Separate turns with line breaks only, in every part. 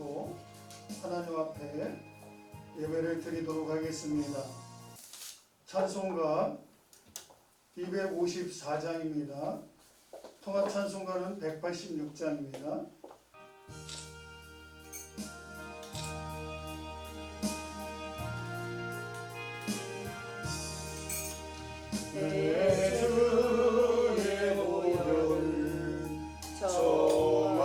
마음으로 하나님 앞에 예배를 드리도록 하겠습니다. 찬송가 254장입니다. 통합 찬송가는 186장입니다.
내 주의 보혈을 정하고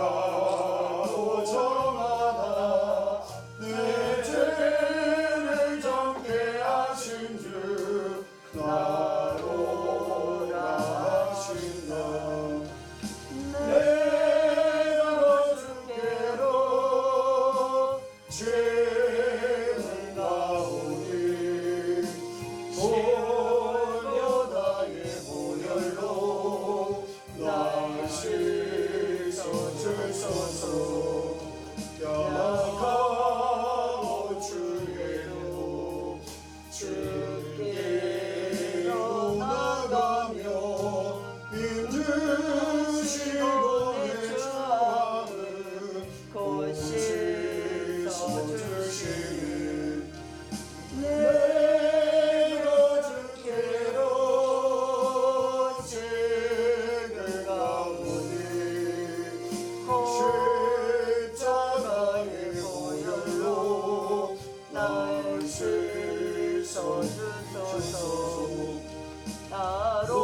정하나 내 죄를 정케 하신 주 나로 하신다. 내가 주께로 죄는 가오니 보혈다의 보혈로 날 씻어주소서. 약하고 주께로 주께로 나가며 힘주시고 내 주함을 곧 씻어주시네. 내가 주께로 죄를 가오니 십자가의 보혈로 날 씻어주소서. 나로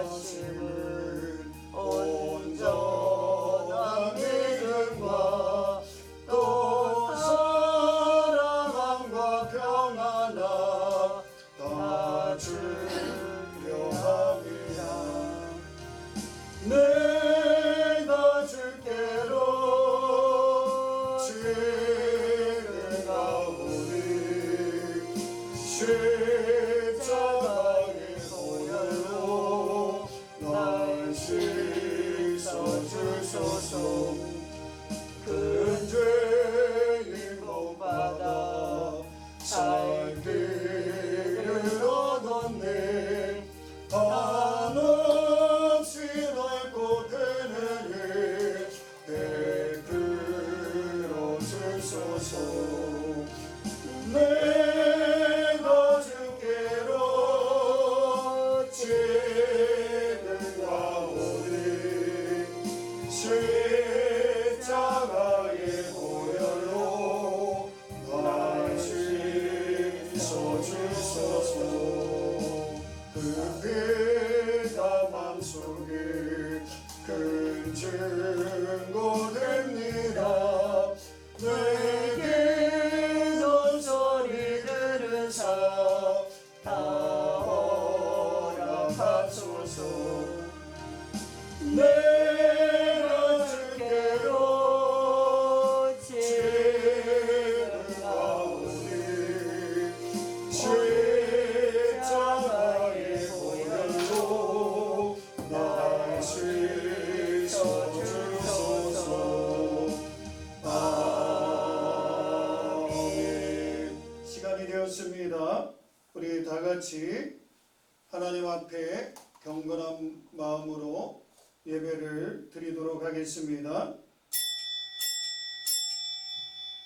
하심을 온전한 믿음과 또 사랑함과 평안함 다 주려 함이라. 내가 주께로 죄를 가오니 십자가의 보혈로 날 씻어주소서. 큰 죄인 복받아 살기를 얻었네. 한없이 넓고 되느니 베풀어 주소서. 내가 주께로 죄를 가오니 십자가의 보혈로 날 씻어주소서. 그 피가 맘속에 큰 증거됩니다. 내게 넌 소리 들은 사 다 허락하소서. 내가 주께로 죄를 가오니 십자가의 보혈로 날 씻어주소서. 아멘.
시간이 되었습니다. 우리 다 같이 하나님 앞에 경건한 마음으로 예배를 드리도록 하겠습니다.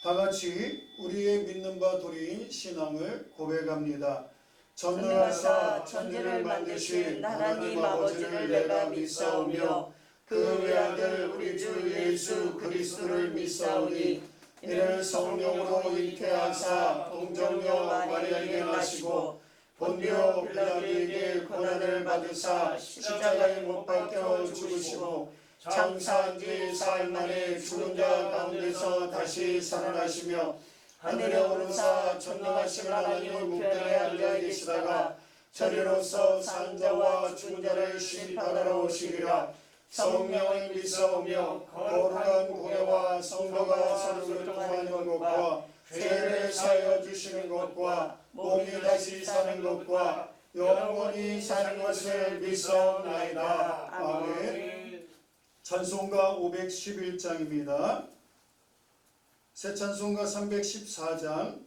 다 같이 우리의 믿는 바 도리인 신앙을 고백합니다. 전능하사 천지를 만드신 하나님 아버지를 내가 믿사오며 그 외아들 우리 주 예수 그리스도를 믿사오니 이를 성령으로 잉태하사 동정녀 마리아에게 나시고 본디오 빌라도에게 고난을 받으사 십자가에 못 박혀 죽으시고 장사한 지 사흘 만에 죽은 자 가운데서 다시 살아나시며 하늘에 오르사 전능하신 하나님 우편에 앉아 계시다가 저리로서 산 자와 죽은 자를 심판하러 오시리라. 성령을 믿사오며 거룩한 공예와 성도가 서로 교통하는 것과 죄를 사하여 주시는 것과 몸이 다시 사는 것과 영원히 사는 것을 믿사옵나이다. 아멘. 찬송가 511장입니다. 새 찬송가 314장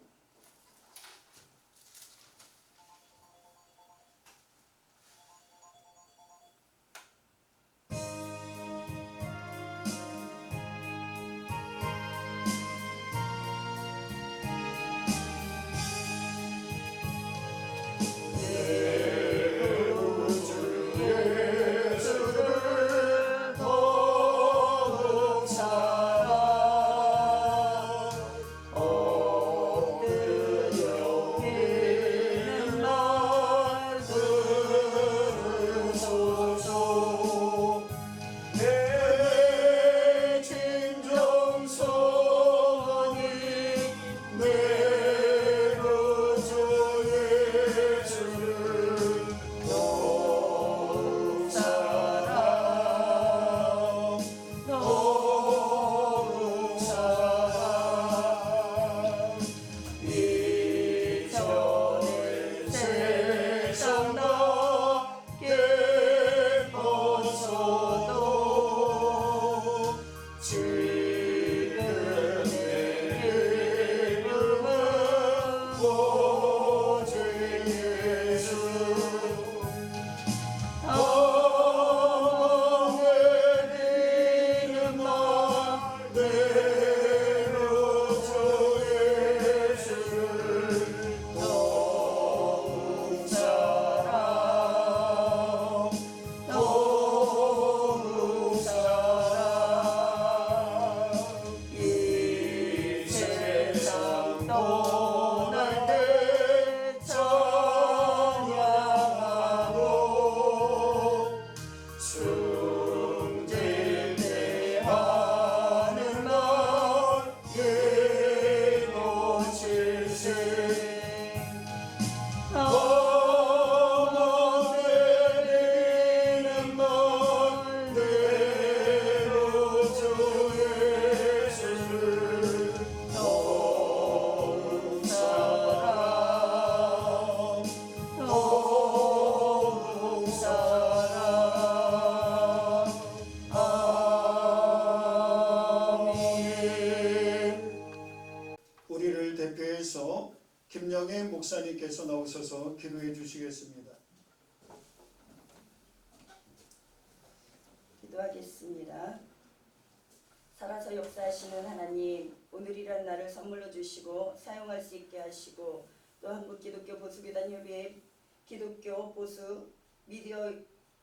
주셔서 기도해 주시겠습니다.
기도하겠습니다. 살아서 역사하시는 하나님, 오늘이란 날을 선물로 주시고 사용할 수 있게 하시고 또 한국기독교 보수교단 협의회 기독교 보수 미디어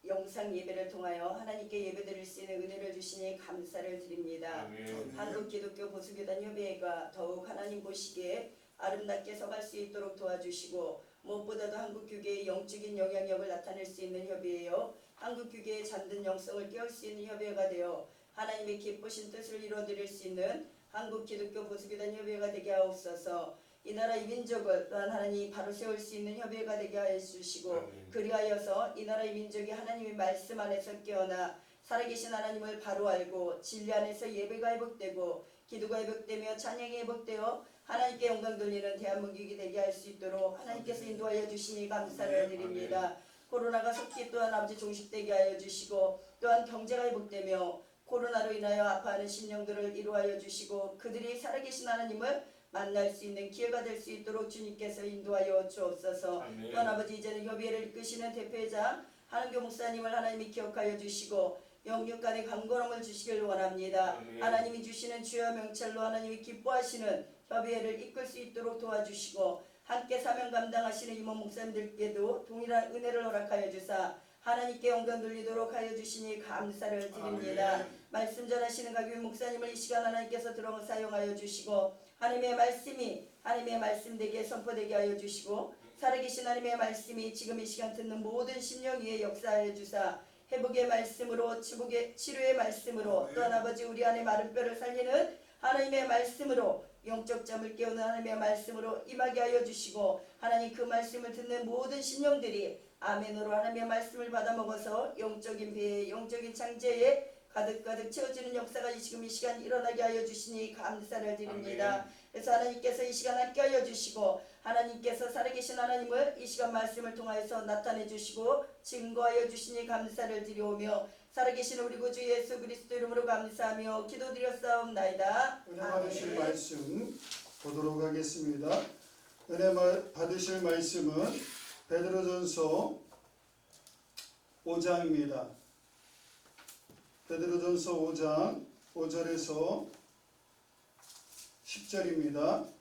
영상 예배를 통하여 하나님께 예배드릴 수 있는 은혜를 주시니 감사를 드립니다.
아멘.
한국기독교 보수교단 협의회가 더욱 하나님 보시기에 아름답게 서갈 수 있도록 도와주시고 무엇보다도 한국교계의 영적인 영향력을 나타낼 수 있는 협의회요, 한국교계의 잠든 영성을 깨울 수 있는 협의회가 되어 하나님의 기쁘신 뜻을 이루어드릴 수 있는 한국기독교 보수교단 협의회가 되게 하옵소서. 이 나라 이 민족을 또한 하나님이 바로 세울 수 있는 협의회가 되게 하여 주시고
아멘.
그리하여서 이 나라 이 민족이 하나님의 말씀 안에서 깨어나 살아계신 하나님을 바로 알고 진리 안에서 예배가 회복되고 기도가 회복되며 찬양이 회복되어 하나님께 영광 돌리는 대한민국이 되게 할 수 있도록 하나님께서 인도하여 주시니 감사를 드립니다. 코로나가 속히 또한 아버지 종식되게 하여 주시고 또한 경제가 회복되며 코로나로 인하여 아파하는 심령들을 이루하여 주시고 그들이 살아계신 하나님을 만날 수 있는 기회가 될 수 있도록 주님께서 인도하여 주옵소서.
아멘.
또한 아버지 이제는 협의회를 이끄시는 대표회장 한은교 목사님을 하나님이 기억하여 주시고 영육간의 강건함을 주시길 원합니다.
아멘.
하나님이 주시는 주여 명찰로 하나님이 기뻐하시는 협의회를 이끌 수 있도록 도와주시고 함께 사명 감당하시는 임원 목사님들께도 동일한 은혜를 허락하여 주사 하나님께 영광 돌리도록 하여 주시니 감사를 드립니다.
아멘.
말씀 전하시는 각 목사님을 이 시간 하나님께서 들어 사용하여 주시고 하나님의 말씀이 하나님의 말씀 되게 선포되게 하여 주시고 살아계신 하나님의 말씀이 지금 이 시간 듣는 모든 심령 위에 역사하여 주사 회복의 말씀으로 치료의 말씀으로 또한 아버지 우리 안에 마른 뼈를 살리는 하나님의 말씀으로 영적 잠을 깨우는 하나님의 말씀으로 임하게 하여 주시고 하나님 그 말씀을 듣는 모든 심령들이 아멘으로 하나님의 말씀을 받아 먹어서 영적인 배에 영적인 창제에 가득가득 채워지는 역사가 지금 이 시간 일어나게 하여 주시니 감사를 드립니다.
아멘.
그래서 하나님께서 이 시간 함께 하여 주시고 하나님께서 살아계신 하나님을 이 시간 말씀을 통하여서 나타내 주시고 증거하여 주시니 감사를 드리오며 살아계신 우리 구주 예수 그리스도 이름으로 감사하며 기도드렸사옵나이다.
은혜 받으실 말씀 보도록 하겠습니다. 은혜 받으실 말씀은 베드로전서 5장입니다. 베드로전서 5장 5절에서 10절입니다.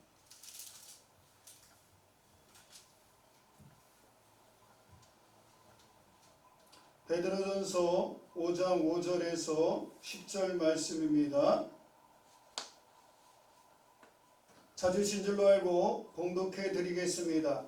베드로전서 5장 5절에서 10절 말씀입니다. 찾으신 줄로 알고 봉독해 드리겠습니다.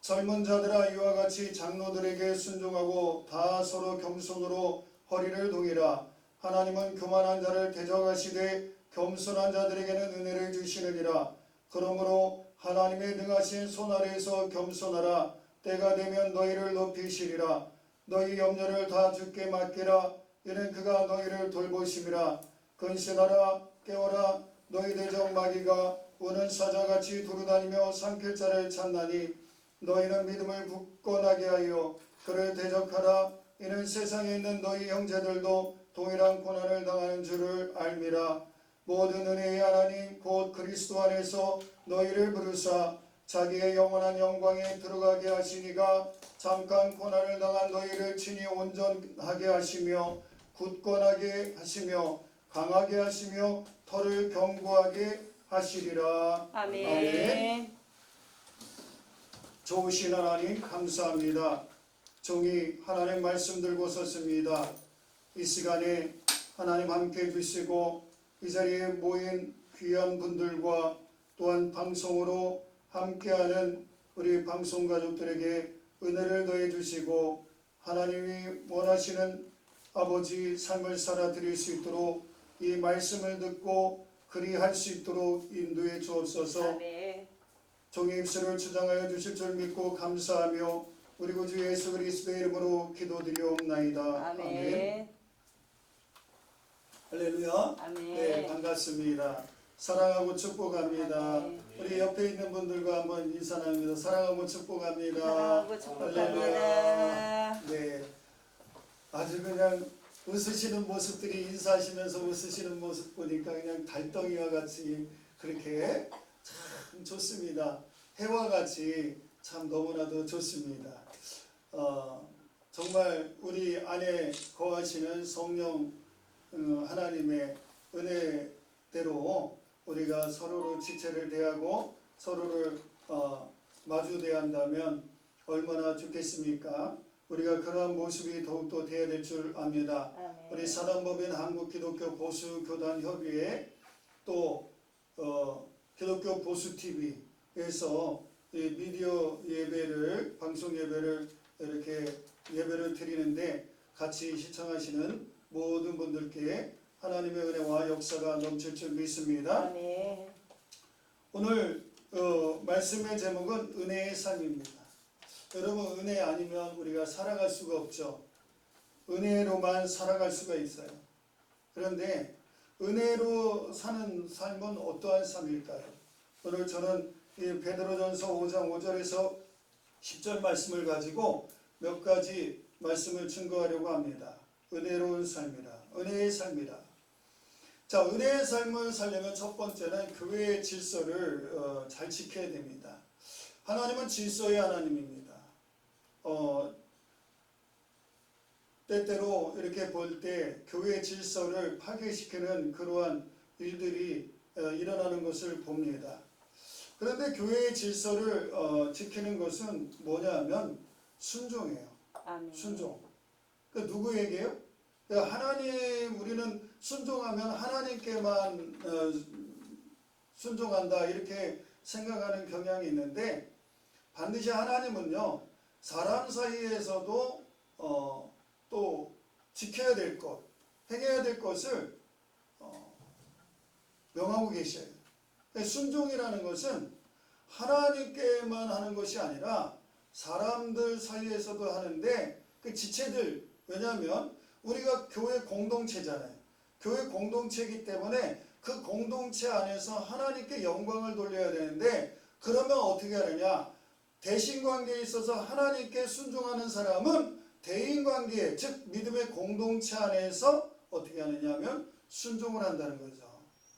젊은 자들아 이와 같이 장로들에게 순종하고 다 서로 겸손으로 허리를 동이라. 하나님은 교만한 자를 대적하시되 겸손한 자들에게는 은혜를 주시느니라. 그러므로 하나님의 능하신 손 아래에서 겸손하라. 때가 되면 너희를 높이시리라. 너희 염려를 다 주께 맡기라. 이는 그가 너희를 돌보심이라. 근신하라 깨어라. 너희 대적 마귀가 우는 사자같이 두루다니며 삼킬 자를 찾나니 너희는 믿음을 굳건하게 하여 그를 대적하라. 이는 세상에 있는 너희 형제들도 동일한 고난을 당하는 줄을 알미라. 모든 은혜의 하나님 곧 그리스도 안에서 너희를 부르사 자기의 영원한 영광에 들어가게 하시니가 잠깐 고난을 당한 너희를 친히 온전하게 하시며 굳건하게 하시며 강하게 하시며 터를 견고하게 하시리라.
아멘.
아멘. 좋으신 하나님 감사합니다. 종이 하나님 말씀 들고 섰습니다. 이 시간에 하나님 함께 해주시고 이 자리에 모인 귀한 분들과 또한 방송으로 함께하는 우리 방송 가족들에게 은혜를 더해 주시고 하나님이 원하시는 아버지 삶을 살아 드릴 수 있도록 이 말씀을 듣고 그리할 수 있도록 인도해 주옵소서.
아멘.
종의 입술을 주장하여 주실 줄 믿고 감사하며 우리 구주 예수 그리스도의 이름으로 기도드리옵나이다.
아멘.
할렐루야.
아멘.
네, 반갑습니다. 사랑하고 축복합니다.
아멘.
우리 옆에 있는 분들과 한번 인사 나눕니다. 사랑하고 축복합니다.
사랑하고 축복합니다.
네, 아주 그냥 웃으시는 모습들이 인사하시면서 웃으시는 모습 보니까 그냥 달덩이와 같이 그렇게 참 좋습니다. 해와 같이 참 너무나도 좋습니다. 정말 우리 안에 거하시는 성령 하나님의 은혜대로 우리가 서로를 지체를 대하고 서로를 마주 대한다면 얼마나 좋겠습니까? 우리가 그러한 모습이 더욱더 되어야 될 줄 압니다.
아멘.
우리 사단법인 한국기독교 보수교단협의회 또 기독교 보수TV에서 미디어 예배를 방송 예배를 이렇게 예배를 드리는데 같이 시청하시는 모든 분들께 하나님의 은혜와 역사가 넘칠 줄 믿습니다.
아멘.
오늘 말씀의 제목은 은혜의 삶입니다. 여러분 은혜 아니면 우리가 살아갈 수가 없죠. 은혜로만 살아갈 수가 있어요. 그런데 은혜로 사는 삶은 어떠한 삶일까요? 오늘 저는 이 베드로전서 5장 5절에서 10절 말씀을 가지고 몇 가지 말씀을 증거하려고 합니다. 은혜로운 삶이라, 은혜의 삶이라. 자, 은혜의 삶을 살려면 첫 번째는 교회의 질서를 잘 지켜야 됩니다. 하나님은 질서의 하나님입니다. 때때로 이렇게 볼 때 교회의 질서를 파괴시키는 그러한 일들이 일어나는 것을 봅니다. 그런데 교회의 질서를 지키는 것은 뭐냐면 순종이에요.
아멘.
순종. 그 누구에게요? 하나님, 우리는 순종하면 하나님께만 순종한다 이렇게 생각하는 경향이 있는데 반드시 하나님은요 사람 사이에서도 또 지켜야 될 것, 행해야 될 것을 명하고 계셔요. 순종이라는 것은 하나님께만 하는 것이 아니라 사람들 사이에서도 하는데 그 지체들, 왜냐하면 우리가 교회 공동체잖아요. 교회 공동체이기 때문에 그 공동체 안에서 하나님께 영광을 돌려야 되는데 그러면 어떻게 하느냐? 대신관계에 있어서 하나님께 순종하는 사람은 대인관계, 즉 믿음의 공동체 안에서 어떻게 하느냐면 순종을 한다는 거죠.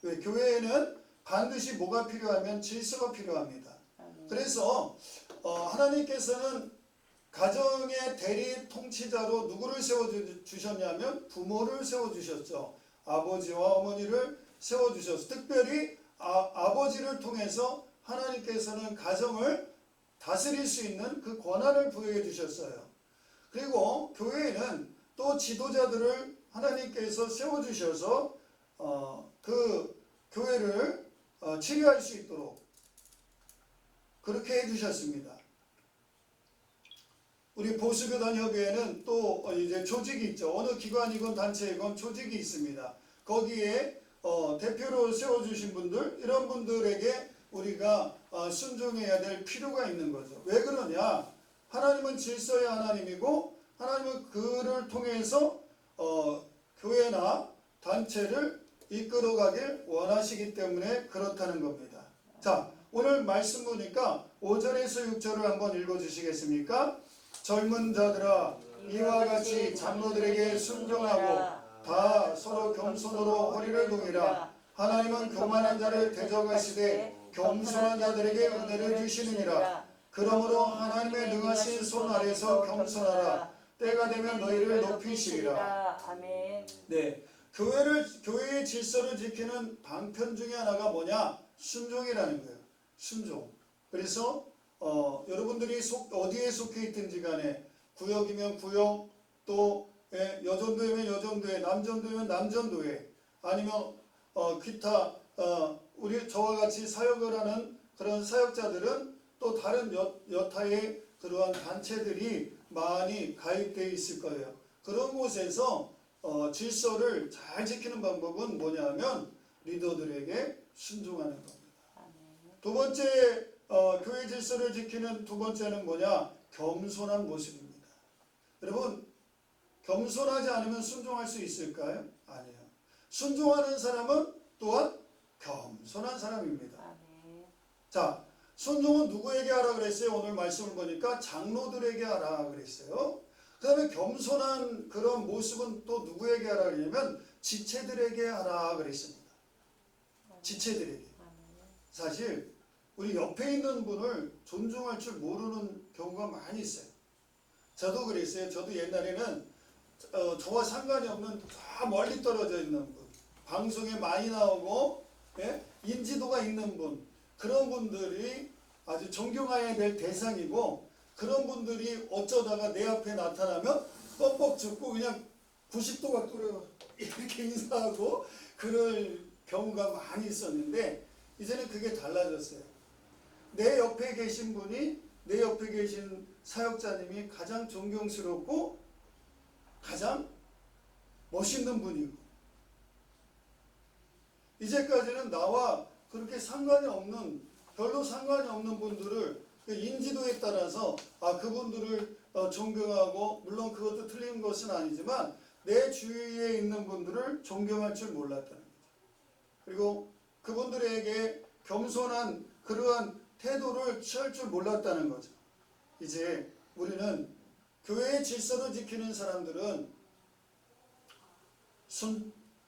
왜? 교회에는 반드시 뭐가 필요하면 질서가 필요합니다. 그래서 하나님께서는 가정의 대리 통치자로 누구를 세워주셨냐면 부모를 세워주셨죠. 아버지와 어머니를 세워주셨어. 특별히 아버지를 통해서 하나님께서는 가정을 다스릴 수 있는 그 권한을 부여해 주셨어요. 그리고 교회에는 또 지도자들을 하나님께서 세워주셔서 그 교회를 치료할 수 있도록 그렇게 해주셨습니다. 우리 보수교단협의회는 또 이제 조직이 있죠. 어느 기관이건 단체이건 조직이 있습니다. 거기에 대표로 세워주신 분들, 이런 분들에게 우리가 순종해야 될 필요가 있는 거죠. 왜 그러냐? 하나님은 질서의 하나님이고 하나님은 그를 통해서 교회나 단체를 이끌어가길 원하시기 때문에 그렇다는 겁니다. 자, 오늘 말씀 보니까 5절에서 6절을 한번 읽어주시겠습니까? 젊은 자들아 이와 같이 장로들에게 순종하고 다 서로 겸손으로 허리를 동이라. 하나님은 교만한 자를 대적하시되 겸손한 자들에게 은혜를 주시느니라. 그러므로 하나님의 능하신 손 아래서 겸손하라. 때가 되면 너희를 높이시리라.
아멘.
네, 교회의 질서를 지키는 방편 중에 하나가 뭐냐? 순종이라는 거예요. 순종. 그래서 여러분들이 어디에 속해 있든지 간에 구역이면 구역, 또 여전도회면 여전도회, 남전도회면 남전도회, 아니면 기타 우리 저와 같이 사역을 하는 그런 사역자들은 또 다른 여타의 그러한 단체들이 많이 가입되어 있을 거예요. 그런 곳에서 질서를 잘 지키는 방법은 뭐냐면 리더들에게 순종하는 겁니다. 두 번째 교회 질서를 지키는 두 번째는 뭐냐? 겸손한 모습입니다. 여러분, 겸손하지 않으면 순종할 수 있을까요? 아니에요. 순종하는 사람은 또한 겸손한 사람입니다. 자, 순종은 누구에게 하라 그랬어요? 오늘 말씀을 보니까 장로들에게 하라 그랬어요. 그 다음에 겸손한 그런 모습은 또 누구에게 하라 그러냐면 지체들에게 하라 그랬습니다. 지체들에게. 사실 우리 옆에 있는 분을 존중할 줄 모르는 경우가 많이 있어요. 저도 그랬어요. 저도 옛날에는 저와 상관이 없는 저 멀리 떨어져 있는 분, 방송에 많이 나오고 인지도가 있는 분, 그런 분들이 아주 존경해야 될 대상이고, 그런 분들이 어쩌다가 내 앞에 나타나면 뻑뻑 죽고 그냥 90도가 뚫려 이렇게 인사하고 그럴 경우가 많이 있었는데, 이제는 그게 달라졌어요. 내 옆에 계신 분이, 내 옆에 계신 사역자님이 가장 존경스럽고 가장 멋있는 분이고, 이제까지는 나와 그렇게 상관이 없는, 별로 상관이 없는 분들을 인지도에 따라서 그분들을 존경하고, 물론 그것도 틀린 것은 아니지만 내 주위에 있는 분들을 존경할 줄 몰랐다는 거죠. 그리고 그분들에게 겸손한 그러한 태도를 취할 줄 몰랐다는 거죠. 이제 우리는 교회의 질서를 지키는 사람들은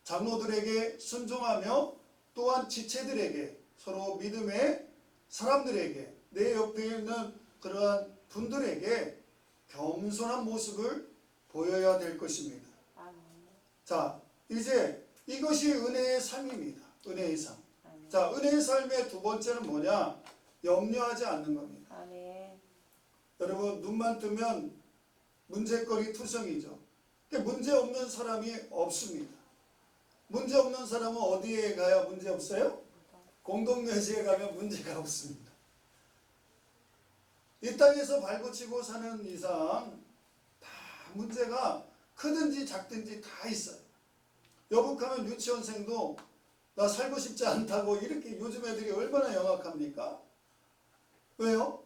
장로들에게 순종하며, 또한 지체들에게, 서로 믿음의 사람들에게, 내 옆에 있는 그러한 분들에게 겸손한 모습을 보여야 될 것입니다. 자, 이제 이것이 은혜의 삶입니다. 은혜의 삶. 자, 은혜의 삶의 두 번째는 뭐냐? 염려하지 않는 겁니다. 여러분, 눈만 뜨면 문제거리 투성이죠. 문제 없는 사람이 없습니다. 문제 없는 사람은 어디에 가야 문제 없어요? 공동묘지에 가면 문제가 없습니다. 이 땅에서 발붙이고 사는 이상 다 문제가 크든지 작든지 다 있어요. 여북하면 유치원생도 나 살고 싶지 않다고, 이렇게 요즘 애들이 얼마나 영악합니까? 왜요?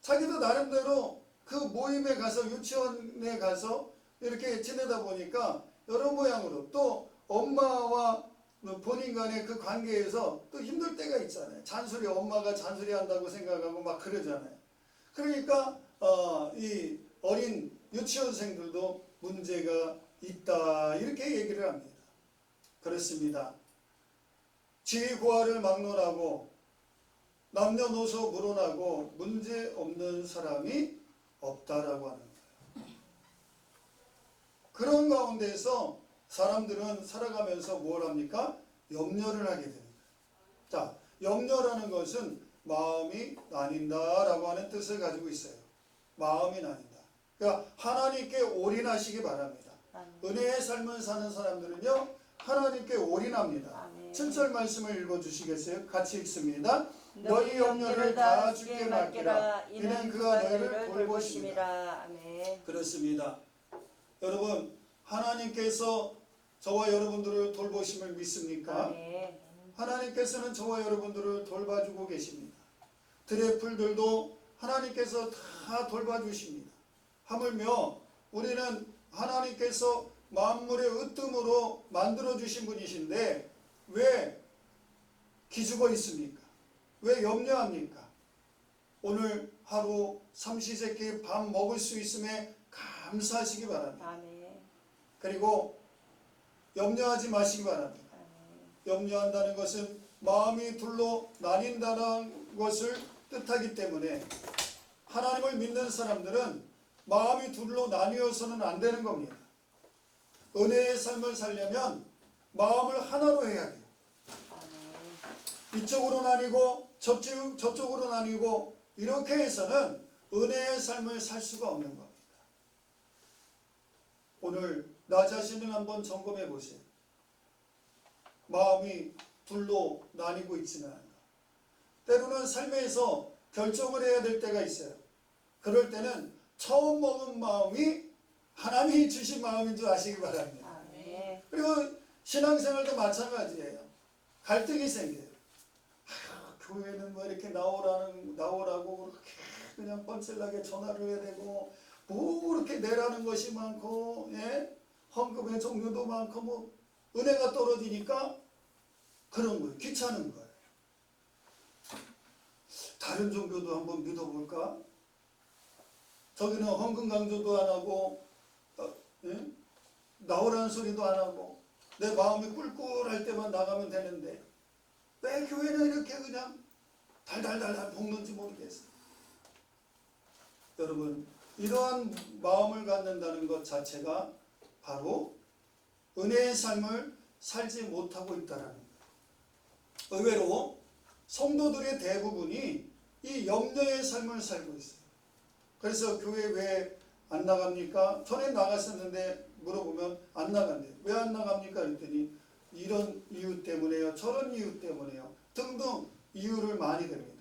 자기도 나름대로 그 모임에 가서, 유치원에 가서 이렇게 지내다 보니까 여러 모양으로, 또 엄마와 본인 간의 그 관계에서 또 힘들 때가 있잖아요. 잔소리, 엄마가 잔소리 한다고 생각하고 막 그러잖아요. 그러니까 이 어린 유치원생들도 문제가 있다, 이렇게 얘기를 합니다. 그렇습니다. 지위고하를 막론하고 남녀노소 물어나고 문제 없는 사람이 없다라고 하는 거예요. 그런 가운데서 사람들은 살아가면서 뭘 합니까? 염려를 하게 됩니다. 자, 염려라는 것은 마음이 나뉜다라고 하는 뜻을 가지고 있어요. 마음이 나뉜다. 그러니까 하나님께 올인하시기 바랍니다. 은혜의 삶을 사는 사람들은요, 하나님께 올인합니다. 7절 말씀을 읽어주시겠어요? 같이 읽습니다. 너희 염려를 다 주께 맡기라. 이는 그가 너희를 돌보심이라.
아멘.
그렇습니다. 여러분, 하나님께서 저와 여러분들을 돌보심을 믿습니까?
아멘.
하나님께서는 저와 여러분들을 돌봐주고 계십니다. 들의 풀들도 하나님께서 다 돌봐주십니다. 하물며 우리는 하나님께서 만물의 으뜸으로 만들어주신 분이신데 왜 기죽어 있습니까? 왜 염려합니까? 오늘 하루 삼시세끼 밥 먹을 수 있음에 감사하시기 바랍니다.
아멘.
그리고 염려하지 마시기 바랍니다. 염려한다는 것은 마음이 둘로 나뉜다는 것을 뜻하기 때문에 하나님을 믿는 사람들은 마음이 둘로 나뉘어서는 안 되는 겁니다. 은혜의 삶을 살려면 마음을 하나로 해야 돼요. 이쪽으로 나뉘고 저쪽으로 나뉘고 이렇게 해서는 은혜의 삶을 살 수가 없는 겁니다. 오늘 나 자신을 한번 점검해 보세요. 마음이 둘로 나뉘고 있지는 않은가. 때로는 삶에서 결정을 해야 될 때가 있어요. 그럴 때는 처음 먹은 마음이 하나님이 주신 마음인 줄 아시기 바랍니다.
아멘.
그리고 신앙생활도 마찬가지예요. 갈등이 생겨요. 교회는 뭐 이렇게 나오라고 그렇게 그냥 뻔질나게 전화를 해야 되고, 뭐 이렇게 내라는 것이 많고, 헌금의 종류도 많고, 뭐 은혜가 떨어지니까 그런 거예요. 귀찮은 거예요. 다른 종교도 한번 믿어볼까? 저기는 헌금 강조도 안 하고, 나오라는 소리도 안 하고, 내 마음이 꿀꿀할 때만 나가면 되는데 왜 교회는 이렇게 그냥 달달달달 볶는지 모르겠어요. 여러분, 이러한 마음을 갖는다는 것 자체가 바로 은혜의 삶을 살지 못하고 있다는 거예요. 의외로 성도들의 대부분이 이 염려의 삶을 살고 있어요. 그래서 교회 왜 안 나갑니까? 전에 나갔었는데 물어보면 안 나간대요. 왜 안 나갑니까? 그랬더니 이런 이유 때문에요. 저런 이유 때문에요. 등등 이유를 많이 댑니다.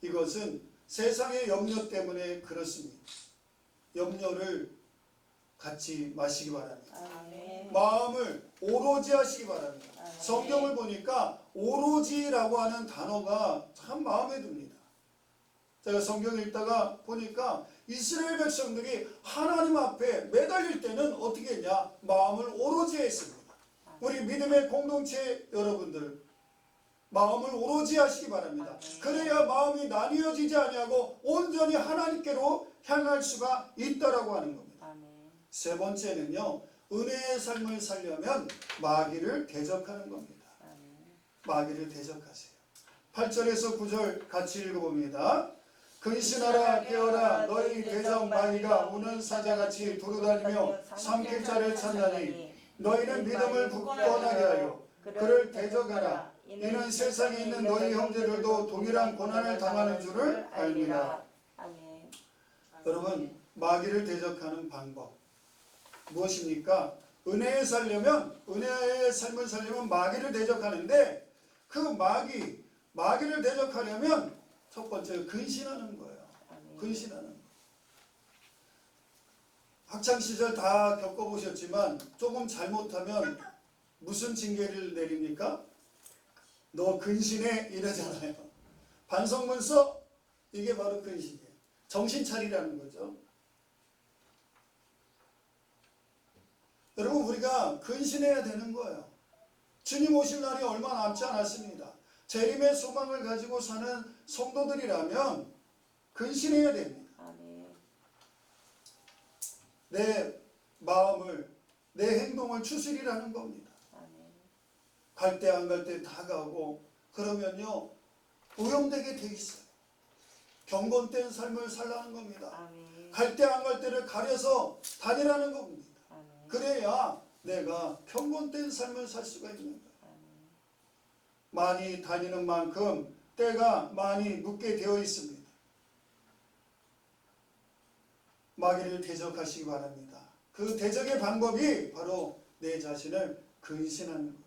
이것은 세상의 염려 때문에 그렇습니다. 염려를 갖지 마시기 바랍니다.
아멘.
마음을 오로지 하시기 바랍니다.
아멘.
성경을 보니까 오로지라고 하는 단어가 참 마음에 듭니다. 제가 성경 읽다가 보니까 이스라엘 백성들이 하나님 앞에 매달릴 때는 어떻게 했냐? 마음을 오로지 했습니다. 우리 믿음의 공동체 여러분들, 마음을 오로지 하시기 바랍니다. 그래야 마음이 나뉘어지지 아니하고 온전히 하나님께로 향할 수가 있다라고 하는 겁니다. 세 번째는요, 은혜의 삶을 살려면 마귀를 대적하는 겁니다. 마귀를 대적하세요. 8절에서 9절 같이 읽어봅니다. 근신하라 깨어라 너희 대적 마귀가 우는 사자같이 두루다니며 삼킬 자를 찾나니 너희는 믿음을 굳건하게 하여 그를 대적하라. 이는 세상에 있는 너희 형제들도 동일한 고난을 당하는 줄을 알미라. 여러분, 마귀를 대적하는 방법 무엇입니까? 은혜의 삶을 살려면 마귀를 대적하는데 그 마귀를 대적하려면 첫 번째 근신하는 거예요. 근신하는 거. 학창시절 다 겪어보셨지만 조금 잘못하면 무슨 징계를 내립니까? 너 근신해 이러잖아요. 반성문서 이게 바로 근신이에요. 정신 차리라는 거죠. 여러분, 우리가 근신해야 되는 거예요. 주님 오실 날이 얼마 남지 않았습니다. 재림의 소망을 가지고 사는 성도들이라면 근신해야 됩니다. 내 마음을, 내 행동을 추스리라는 겁니다. 갈 때 안 갈 때 다 가고 그러면요 오염되게 돼 있어요. 경건된 삶을 살라는 겁니다. 갈 때 안 갈 때를 가려서 다니라는 겁니다. 그래야 내가 경건된 삶을 살 수가 있는 거예요. 많이 다니는 만큼 때가 많이 묻게 되어 있습니다. 마귀를 대적하시기 바랍니다. 그 대적의 방법이 바로 내 자신을 근신하는 거예요.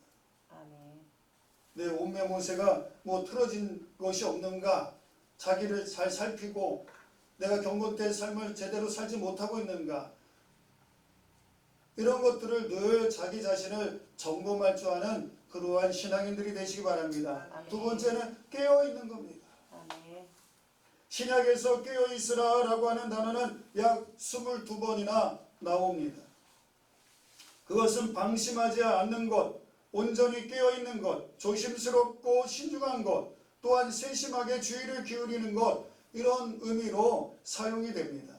내 옷매무새가 틀어진 것이 없는가, 자기를 잘 살피고 내가 경건된 삶을 제대로 살지 못하고 있는가, 이런 것들을 늘 자기 자신을 점검할 줄 아는 그러한 신앙인들이 되시기 바랍니다. 두 번째는 깨어있는 겁니다. 신약에서 깨어있으라 라고 하는 단어는 약 22번이나 나옵니다. 그것은 방심하지 않는 것, 온전히 깨어있는 것, 조심스럽고 신중한 것, 또한 세심하게 주의를 기울이는 것, 이런 의미로 사용이 됩니다.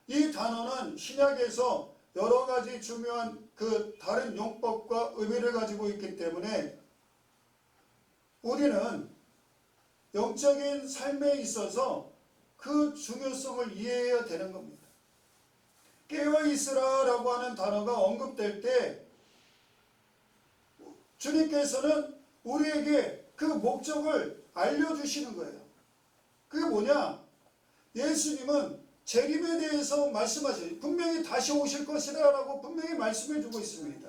이 단어는 신약에서 여러 가지 중요한 그 다른 용법과 의미를 가지고 있기 때문에 우리는 영적인 삶에 있어서 그 중요성을 이해해야 되는 겁니다. 깨어있으라 라고 하는 단어가 언급될 때 주님께서는 우리에게 그 목적을 알려주시는 거예요. 그게 뭐냐? 예수님은 재림에 대해서 말씀하셔요. 분명히 다시 오실 것이라고 분명히 말씀해주고 있습니다.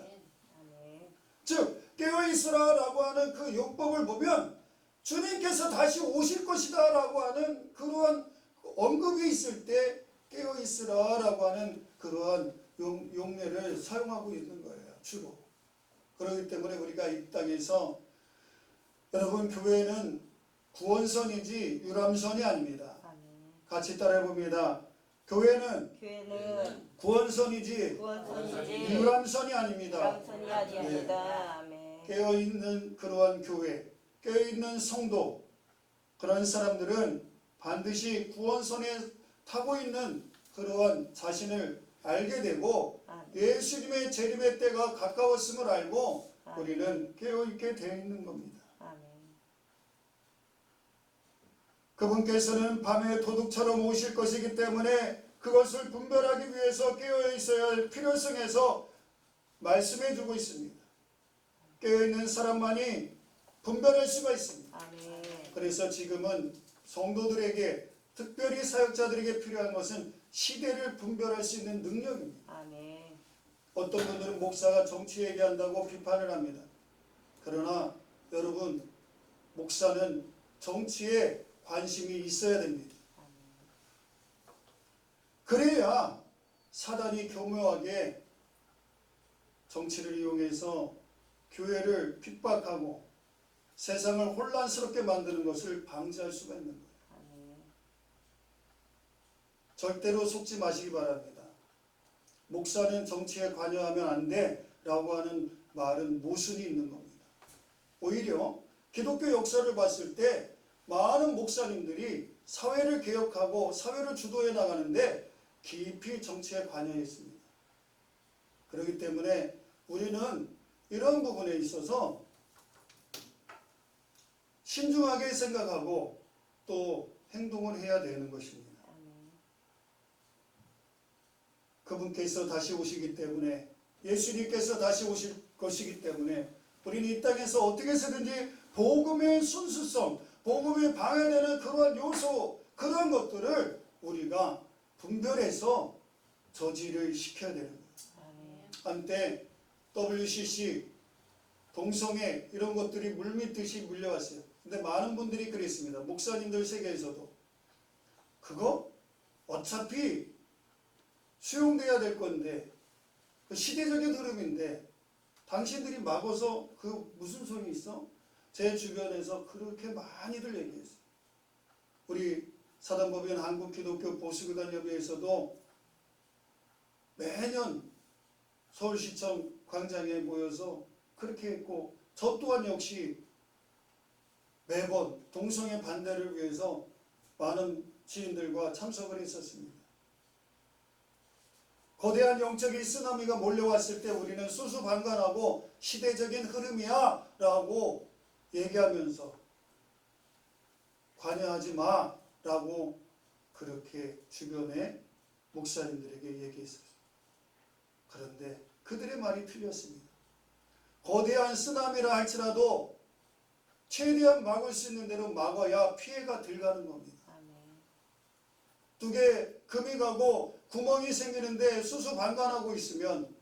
즉 깨어있으라 라고 하는 그 용법을 보면 주님께서 다시 오실 것이다 라고 하는 그러한 언급이 있을 때 깨어있으라 라고 하는 그러한 용례를 사용하고 있는 거예요. 주로. 그렇기 때문에 우리가 이 땅에서, 여러분, 교회는 구원선이지 유람선이 아닙니다. 같이 따라해 봅니다. 교회는 구원선이지 유람선이 아닙니다. 깨어있는 그러한 교회, 깨어있는 성도, 그런 사람들은 반드시 구원선에 타고 있는 그러한 자신을 알게 되고 예수님의 재림의 때가 가까웠음을 알고 우리는 깨어있게 되어 있는 겁니다. 그분께서는 밤에 도둑처럼 오실 것이기 때문에 그것을 분별하기 위해서 깨어 있어야 할 필요성에서 말씀해 주고 있습니다. 깨어 있는 사람만이 분별할 수가 있습니다.
아멘.
그래서 지금은 성도들에게, 특별히 사역자들에게 필요한 것은 시대를 분별할 수 있는 능력입니다.
아멘.
어떤 분들은 목사가 정치 얘기한다고 비판을 합니다. 그러나 여러분, 목사는 정치에 관심이 있어야 됩니다. 그래야 사단이 교묘하게 정치를 이용해서 교회를 핍박하고 세상을 혼란스럽게 만드는 것을 방지할 수가 있는 거예요.
아멘.
절대로 속지 마시기 바랍니다. 목사는 정치에 관여하면 안 돼 라고 하는 말은 모순이 있는 겁니다. 오히려 기독교 역사를 봤을 때 많은 목사님들이 사회를 개혁하고 사회를 주도해 나가는데 깊이 정치에 관여했습니다. 그렇기 때문에 우리는 이런 부분에 있어서 신중하게 생각하고 또 행동을 해야 되는 것입니다. 그분께서 다시 오시기 때문에, 예수님께서 다시 오실 것이기 때문에 우리는 이 땅에서 어떻게 해서든지 복음의 순수성, 복음에 방해되는 그러한 요소, 그런 것들을 우리가 분별해서 저지를 시켜야 되는 거예요. 한때 WCC, 동성애 이런 것들이 물밀듯이 물려왔어요. 근데 많은 분들이 그랬습니다. 목사님들 세계에서도 그거 어차피 수용돼야 될 건데, 그 시대적인 흐름인데 당신들이 막아서 그 무슨 소용이 있어? 제 주변에서 그렇게 많이들 얘기했어요. 우리 사단법인 한국기독교 보수교단협의회에서도 매년 서울시청 광장에 모여서 그렇게 했고, 저 또한 역시 매번 동성애 반대를 위해서 많은 지인들과 참석을 했었습니다. 거대한 영적인 쓰나미가 몰려왔을 때 우리는 수수방관하고 시대적인 흐름이야 라고 얘기하면서 관여하지 마 라고 그렇게 주변의 목사님들에게 얘기했었어요. 그런데 그들의 말이 틀렸습니다. 거대한 쓰나미라 할지라도 최대한 막을 수 있는 대로 막아야 피해가 덜 가는 겁니다. 뚝에 금이 가고 구멍이 생기는데 수수방관하고 있으면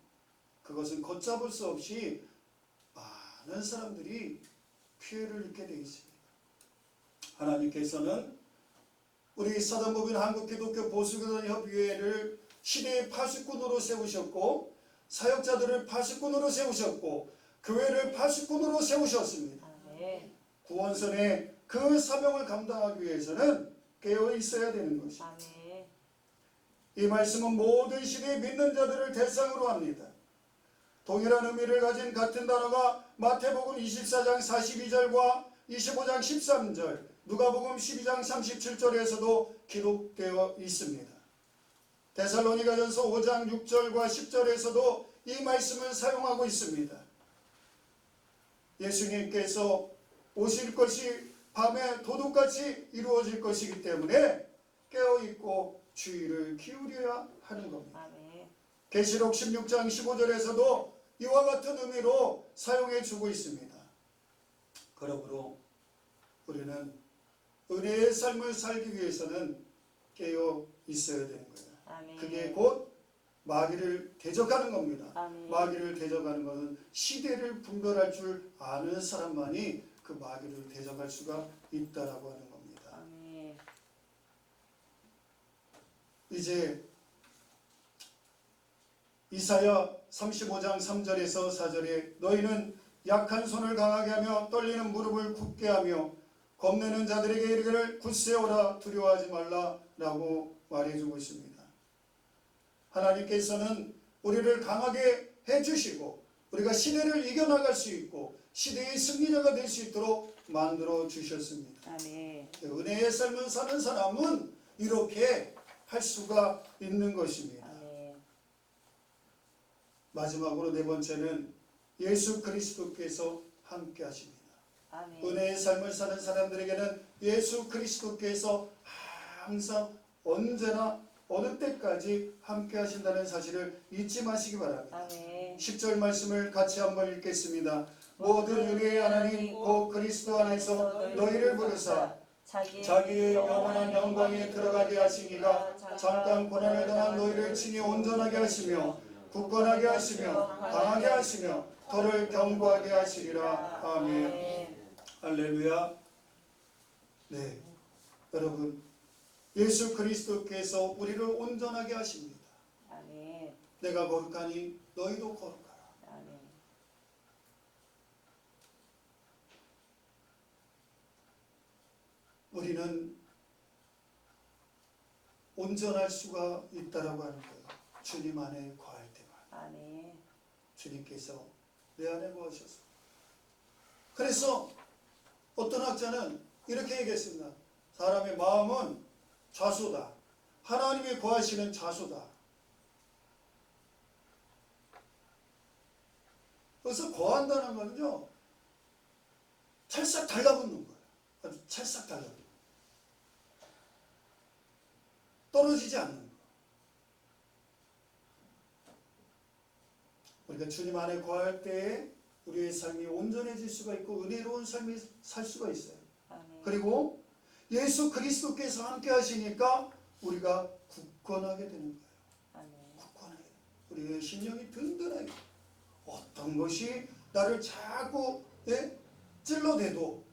그것은 걷잡을 수 없이 많은 사람들이 피해를 입게 되어 있습니다. 하나님께서는 우리 사단법인 한국기독교 보수교단협의회를 시대의 파수꾼으로 세우셨고, 사역자들을 파수꾼으로 세우셨고, 교회를 파수꾼으로 세우셨습니다. 구원선의 그 사명을 감당하기 위해서는 깨어 있어야 되는 것입니다. 이 말씀은 모든 시대의 믿는 자들을 대상으로 합니다. 동일한 의미를 가진 같은 단어가 마태복음 24장 42절과 25장 13절, 누가복음 12장 37절에서도 기록되어 있습니다. 데살로니가전서 5장 6절과 10절에서도 이 말씀을 사용하고 있습니다. 예수님께서 오실 것이 밤에 도둑같이 이루어질 것이기 때문에 깨어있고 주의를 기울여야 하는 겁니다. 계시록 16장 15절에서도 이와 같은 의미로 사용해 주고 있습니다. 그러므로 우리는 은혜의 삶을 살기 위해서는 깨어 있어야 되는 거예요. 그게 곧 마귀를 대적하는 겁니다. 마귀를 대적하는 것은 시대를 분별할 줄 아는 사람만이 그 마귀를 대적할 수가 있다라고 하는 겁니다. 이제 이사야 35장 3절에서 4절에 너희는 약한 손을 강하게 하며 떨리는 무릎을 굳게 하며 겁내는 자들에게 이르기를 굳세어라 두려워하지 말라라고 말해주고 있습니다. 하나님께서는 우리를 강하게 해주시고 우리가 시대를 이겨나갈 수 있고 시대의 승리자가 될 수 있도록 만들어 주셨습니다. 은혜의 삶을 사는 사람은 이렇게 할 수가 있는 것입니다. 마지막으로 네 번째는 예수 그리스도께서 함께 하십니다.
아멘.
은혜의 삶을 사는 사람들에게는 예수 그리스도께서 항상 언제나 어느 때까지 함께 하신다는 사실을 잊지 마시기 바랍니다.
아멘.
10절 말씀을 같이 한번 읽겠습니다. 모든 은혜의 하나님 곧 그리스도 안에서 너희를 부르사 자기의 영원한 영광에 들어가게 하시니가 잠깐 고난을 당한 너희를 친히 온전하게 하시며 굳건하게 하시며 강하게 하시며 너를 견고하게 하시리라. 아멘. 할렐루야. 네, 여러분, 예수 그리스도께서 우리를 온전하게 하십니다.
아멘.
내가 거룩하니 너희도 거룩하라.
아멘.
우리는 온전할 수가 있다라고 하는 거예요. 주님 안에 거할 때만.
아멘.
주님께서 내 안에 거하셔서. 그래서 어떤 학자는 이렇게 얘기했습니다. 사람의 마음은 좌소다. 하나님이 거하시는 좌소다. 그래서 거한다는 거는요, 찰싹 달라붙는 거예요. 아주 찰싹 달라붙는. 떨어지지 않는 거. 우리가 주님 안에 거할 때에 우리의 삶이 온전해질 수가 있고 은혜로운 삶이 살 수가 있어요.
아멘.
그리고 예수 그리스도께서 함께 하시니까 우리가 굳건하게 되는 거예요.
아멘.
굳건하게. 우리의 심령이 든든하게. 어떤 것이 나를 자꾸 찔러대도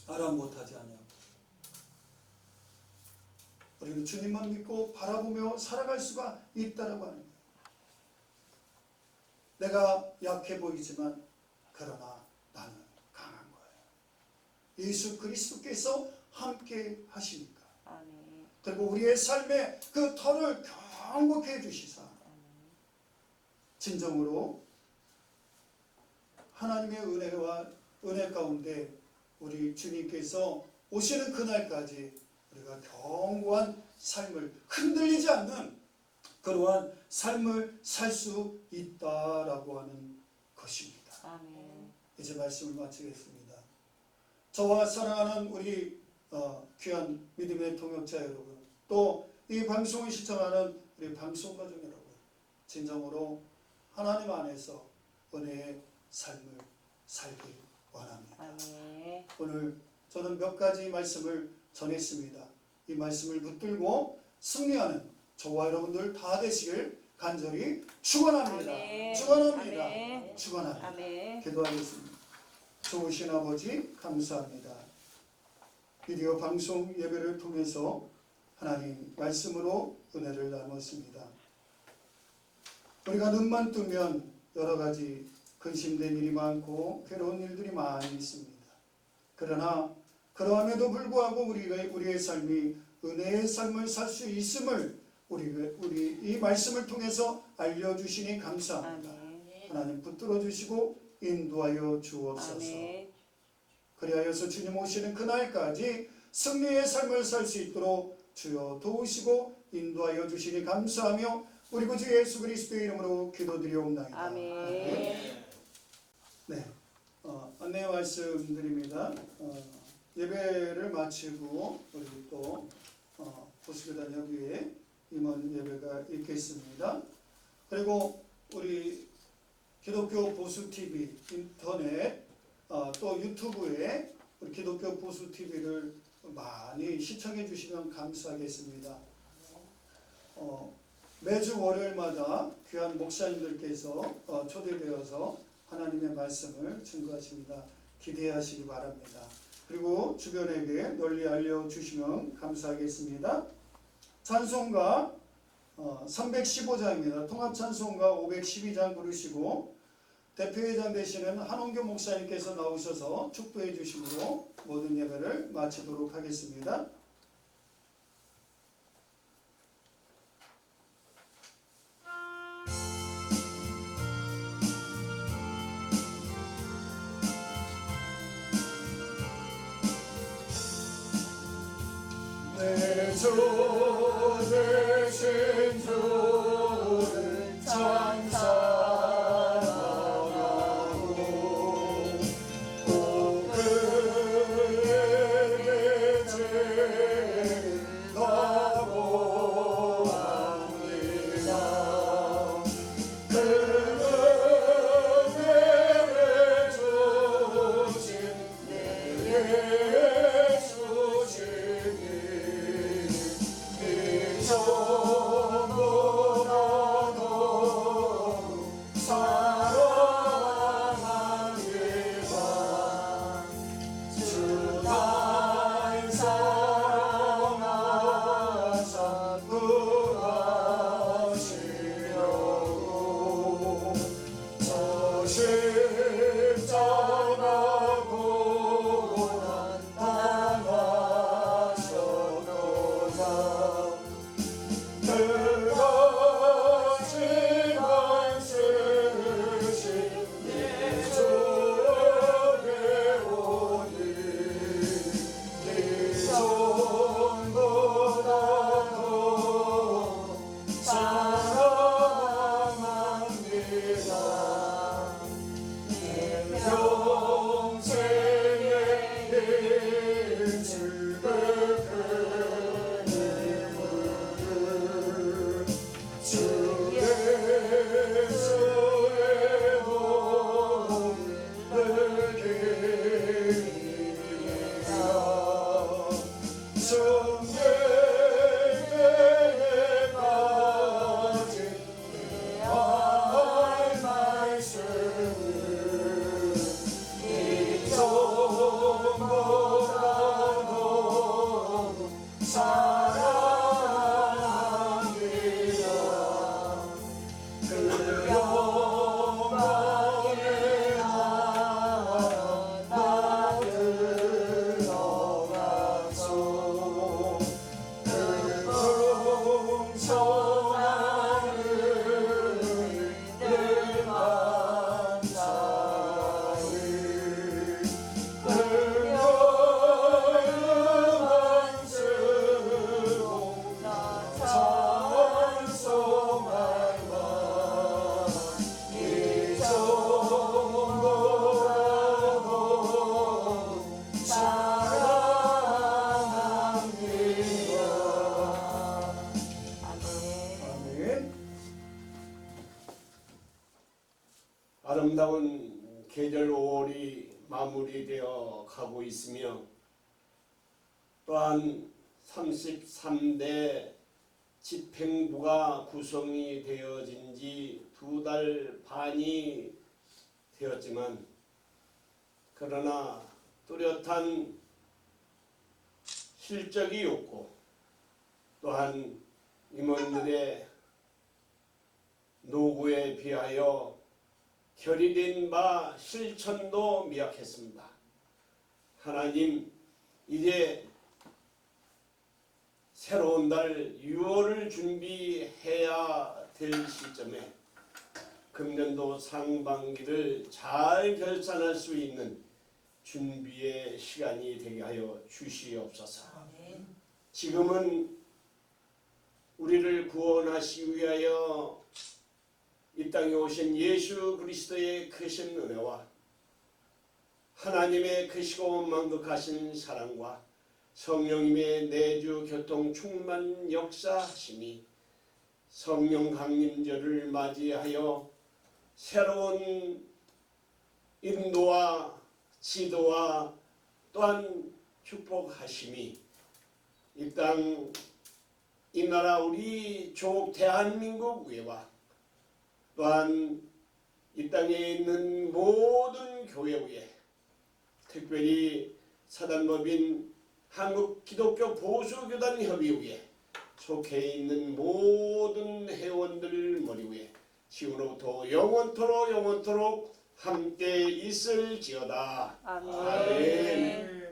알아 못하지 않아요. 우리는 주님만 믿고 바라보며 살아갈 수가 있다라고 하는 거예요. 내가 약해 보이지만 그러나 나는 강한 거예요. 예수 그리스도께서 함께 하시니까.
아멘.
그리고 우리의 삶에 그 터를 견고케 해주시사 진정으로 하나님의 은혜 가운데 우리 주님께서 오시는 그날까지 우리가 견고한 삶을 흔들리지 않는 그러한 삶을 살 수 있다라고 하는 것입니다.
아멘.
이제 말씀을 마치겠습니다. 저와 사랑하는 우리 귀한 믿음의 동역자 여러분, 또 이 방송을 시청하는 우리 방송가족 여러분, 진정으로 하나님 안에서 은혜의 삶을 살길 원합니다.
아멘.
오늘 저는 몇 가지 말씀을 전했습니다. 이 말씀을 붙들고 승리하는 저와 여러분들 다 되시길 간절히 축원합니다.
아멘.
축원합니다.
아멘.
축원합니다.
아멘.
기도하겠습니다. 좋으신 아버지 감사합니다. 드디어 방송 예배를 통해서 하나님 말씀으로 은혜를 나눴습니다. 우리가 눈만 뜨면 여러 가지 근심된 일이 많고 괴로운 일들이 많이 있습니다. 그러나 그러함에도 불구하고 우리의 삶이 은혜의 삶을 살 수 있음을 우리 이 말씀을 통해서 알려주시니 감사합니다.
아멘.
하나님 붙들어 주시고 인도하여 주옵소서.
아멘.
그리하여서 주님 오시는 그날까지 승리의 삶을 살 수 있도록 주여 도우시고 인도하여 주시니 감사하며 우리 구주 예수 그리스도의 이름으로 기도드리옵나이다.
아멘.
네, 안내 말씀드립니다. 예배를 마치고 우리 또 보수교단 여기에 임원 예배가 있겠습니다. 그리고 우리 기독교 보수 TV 인터넷 또 유튜브에 우리 기독교 보수 TV를 많이 시청해 주시면 감사하겠습니다. 매주 월요일마다 귀한 목사님들께서 초대되어서 하나님의 말씀을 증거하십니다. 기대하시기 바랍니다. 그리고 주변에게 널리 알려주시면 감사하겠습니다. 찬송가 315장입니다. 통합찬송가 512장 부르시고 대표회장 되시는 한홍교 목사님께서 나오셔서 축도해 주심으로 모든 예배를 마치도록 하겠습니다.
내 주 되신 주를 찬송하고 그 아름다운 계절 5월이 마무리되어 가고 있으며 또한 33대 집행부가 구성이 되어진 지 2달 반이 되었지만 그러나 뚜렷한 실적이 없고 또한 임원들의 노고에 비하여 결의된 바 실천도 미약했습니다. 하나님, 이제 새로운 달 6월을 준비해야 될 시점에 금년도 상반기를 잘 결산할 수 있는 준비의 시간이 되게 하여 주시옵소서. 지금은 우리를 구원하시기 위하여 이 땅에 오신 예수 그리스도의 크신 은혜와 하나님의 크시고 만극하신 사랑과 성령님의 내주 교통 충만 역사하심이 성령 강림절을 맞이하여 새로운 인도와 지도와 또한 축복하심이 이 땅, 이 나라 우리 조 대한민국 외와 또한 이 땅에 있는 모든 교회 위에 특별히 사단법인 한국기독교 보수교단협의회에 속해 있는 모든 회원들 머리 위에 지금로부터 영원토록 함께 있을지어다.
아멘.
아멘.